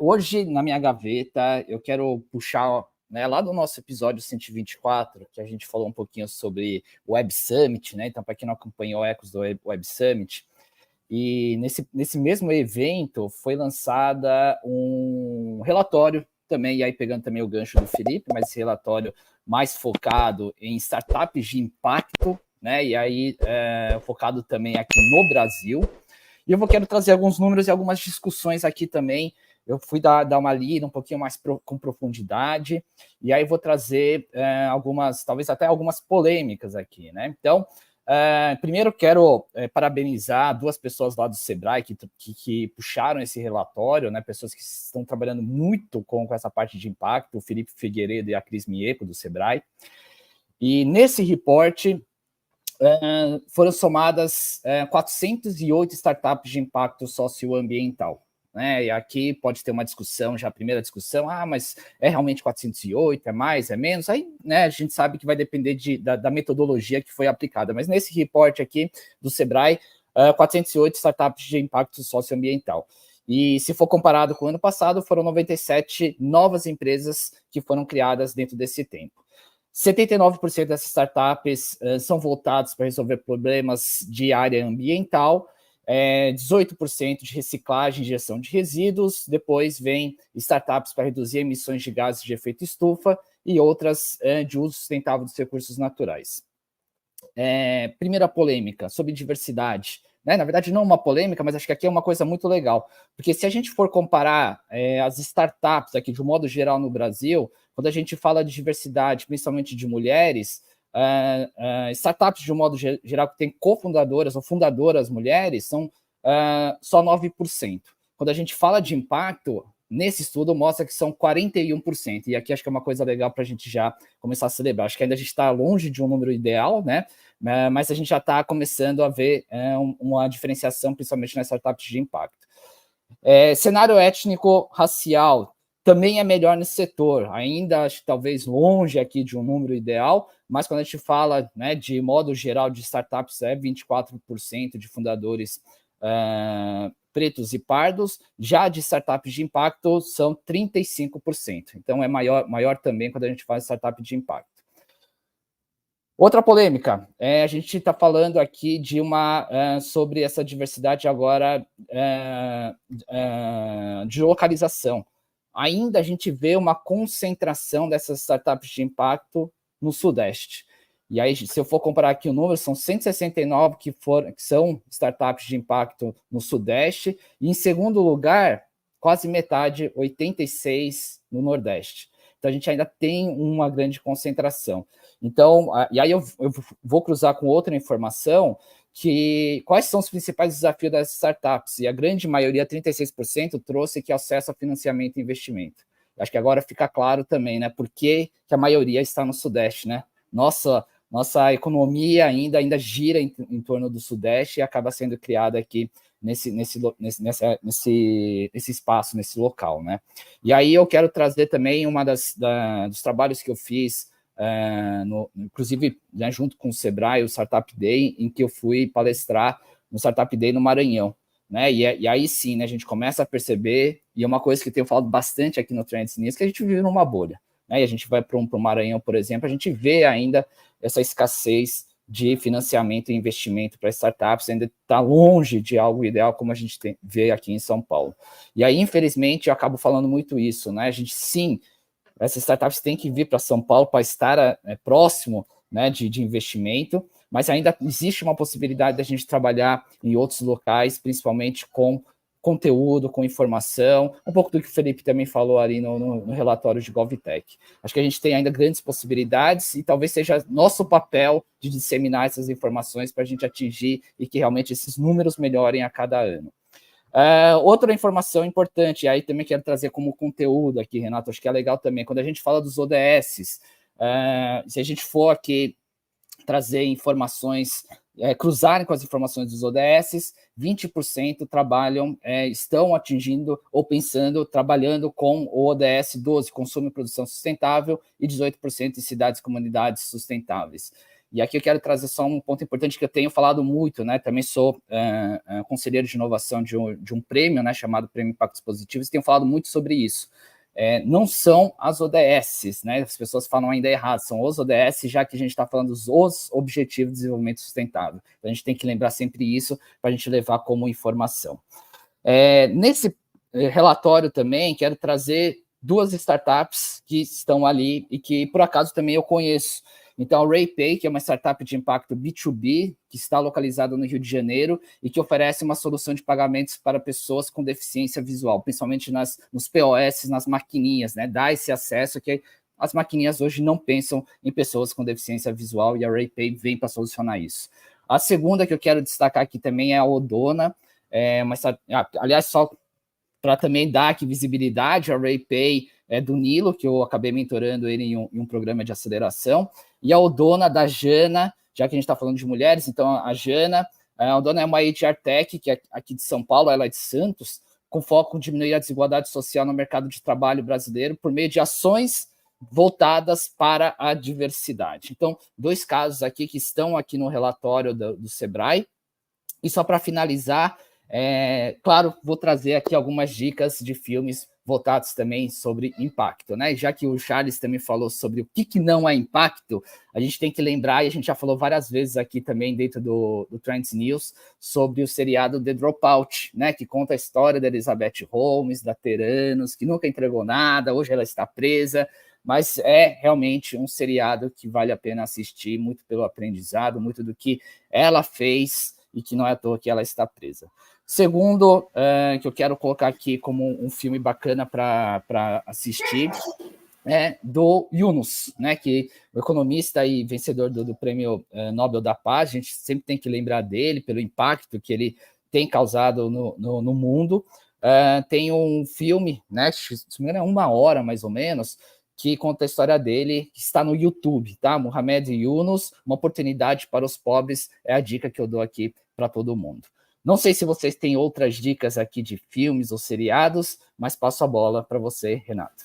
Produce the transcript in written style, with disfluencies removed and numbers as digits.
Hoje, na minha gaveta, eu quero puxar, né, lá do nosso episódio 124, que a gente falou um pouquinho sobre o Web Summit, né? Então, para quem não acompanhou o Ecos do Web Summit, e nesse mesmo evento foi lançada um relatório também, e aí pegando também o gancho do Felipe, mas esse relatório mais focado em startups de impacto, né? E aí focado também aqui no Brasil. E eu quero trazer alguns números e algumas discussões aqui também. Eu fui dar uma lida um pouquinho mais com profundidade, e aí vou trazer algumas, talvez até algumas polêmicas aqui, né? Então, primeiro quero parabenizar duas pessoas lá do Sebrae que puxaram esse relatório, né? Pessoas que estão trabalhando muito com essa parte de impacto, o Felipe Figueiredo e a Cris Mieco, do Sebrae. E nesse reporte, foram somadas 408 startups de impacto socioambiental. Né? E aqui pode ter uma discussão, já a primeira discussão, mas é realmente 408, é mais, é menos? Aí né, a gente sabe que vai depender da metodologia que foi aplicada. Mas nesse reporte aqui do Sebrae, 408 startups de impacto socioambiental. E se for comparado com o ano passado, foram 97 novas empresas que foram criadas dentro desse tempo. 79% dessas startups são voltadas para resolver problemas de área ambiental, 18% de reciclagem e gestão de resíduos, depois vem startups para reduzir emissões de gases de efeito estufa e outras de uso sustentável dos recursos naturais. Primeira polêmica, sobre diversidade. Né? Na verdade, não uma polêmica, mas acho que aqui é uma coisa muito legal, porque se a gente for comparar as startups aqui de um modo geral no Brasil, quando a gente fala de diversidade, principalmente de mulheres, startups de um modo geral que tem cofundadoras ou fundadoras mulheres são só 9%. Quando a gente fala de impacto, nesse estudo mostra que são 41%, e aqui acho que é uma coisa legal para a gente já começar a celebrar. Acho que ainda a gente está longe de um número ideal, né? Mas a gente já está começando a ver uma diferenciação, principalmente nas startups de impacto. Cenário étnico-racial também é melhor nesse setor, ainda acho que talvez longe aqui de um número ideal, mas quando a gente fala né, de modo geral de startups, 24% de fundadores pretos e pardos, já de startups de impacto são 35%, então é maior também quando a gente faz startup de impacto. Outra polêmica, a gente está falando aqui de sobre essa diversidade agora de localização. Ainda a gente vê uma concentração dessas startups de impacto no Sudeste. E aí, se eu for comparar aqui o número, são 169 que são startups de impacto no Sudeste, e em segundo lugar, quase metade, 86 no Nordeste. Então, a gente ainda tem uma grande concentração. Então, e aí eu vou cruzar com outra informação, que quais são os principais desafios das startups? E a grande maioria, 36%, trouxe que acesso a financiamento e investimento. Acho que agora fica claro também, né? Por que a maioria está no Sudeste, né? Nossa economia ainda gira em torno do Sudeste e acaba sendo criada aqui nesse espaço, nesse local, né? E aí eu quero trazer também dos trabalhos que eu fiz, inclusive né, junto com o Sebrae, o Startup Day, em que eu fui palestrar no Startup Day no Maranhão. Né? E aí sim, né, a gente começa a perceber, e é uma coisa que eu tenho falado bastante aqui no Trends News, que a gente vive numa bolha. Né? E a gente vai para o Maranhão, por exemplo, a gente vê ainda essa escassez de financiamento e investimento para startups, ainda está longe de algo ideal como a gente vê aqui em São Paulo. E aí, infelizmente, eu acabo falando muito isso, né? A gente, sim, essas startups têm que vir para São Paulo para estar próximo né, de investimento, mas ainda existe uma possibilidade da gente trabalhar em outros locais, principalmente com conteúdo, com informação, um pouco do que o Felipe também falou ali no relatório de GovTech. Acho que a gente tem ainda grandes possibilidades e talvez seja nosso papel de disseminar essas informações para a gente atingir e que realmente esses números melhorem a cada ano. Outra informação importante, e aí também quero trazer como conteúdo aqui, Renato, acho que é legal também, quando a gente fala dos ODS, se a gente for aqui trazer informações, cruzarem com as informações dos ODS, 20% estão atingindo ou trabalhando com o ODS 12, consumo e produção sustentável, e 18% em cidades e comunidades sustentáveis. E aqui eu quero trazer só um ponto importante que eu tenho falado muito, né? Também sou conselheiro de inovação de um prêmio, né? Chamado Prêmio Impactos Positivos, e tenho falado muito sobre isso. Não são as ODS, né? As pessoas falam ainda errado, são os ODS, já que a gente está falando dos Objetivos de Desenvolvimento Sustentável. Então, a gente tem que lembrar sempre isso para a gente levar como informação. Nesse relatório também, quero trazer 2 startups que estão ali e que, por acaso, também eu conheço. Então, a RayPay, que é uma startup de impacto B2B, que está localizada no Rio de Janeiro e que oferece uma solução de pagamentos para pessoas com deficiência visual, principalmente nos POS, nas maquininhas, né? Dá esse acesso que as maquininhas hoje não pensam em pessoas com deficiência visual e a RayPay vem para solucionar isso. A segunda que eu quero destacar aqui também é a Odona, aliás, só para também dar aqui visibilidade, a RayPay é do Nilo, que eu acabei mentorando ele em um programa de aceleração, e a Odona da Jana, já que a gente está falando de mulheres, então a Jana, a Odona é uma HR Tech, que é aqui de São Paulo, ela é de Santos, com foco em diminuir a desigualdade social no mercado de trabalho brasileiro por meio de ações voltadas para a diversidade. Então, 2 casos aqui que estão aqui no relatório do Sebrae. E só para finalizar, claro, vou trazer aqui algumas dicas de filmes voltados também sobre impacto, né? Já que o Charles também falou sobre o que não é impacto, a gente tem que lembrar, e a gente já falou várias vezes aqui também dentro do Trends News, sobre o seriado The Dropout, né? Que conta a história da Elizabeth Holmes, da Theranos, que nunca entregou nada, hoje ela está presa, mas é realmente um seriado que vale a pena assistir, muito pelo aprendizado, muito do que ela fez e que não é à toa que ela está presa. Segundo, que eu quero colocar aqui como um filme bacana para assistir, é do Yunus, né, que o economista e vencedor do Prêmio Nobel da Paz, a gente sempre tem que lembrar dele pelo impacto que ele tem causado no mundo. Tem um filme, né, se não me engano é 1 hora mais ou menos, que conta a história dele, que está no YouTube, tá? Mohamed Yunus, uma oportunidade para os pobres, é a dica que eu dou aqui para todo mundo. Não sei se vocês têm outras dicas aqui de filmes ou seriados, mas passo a bola para você, Renato.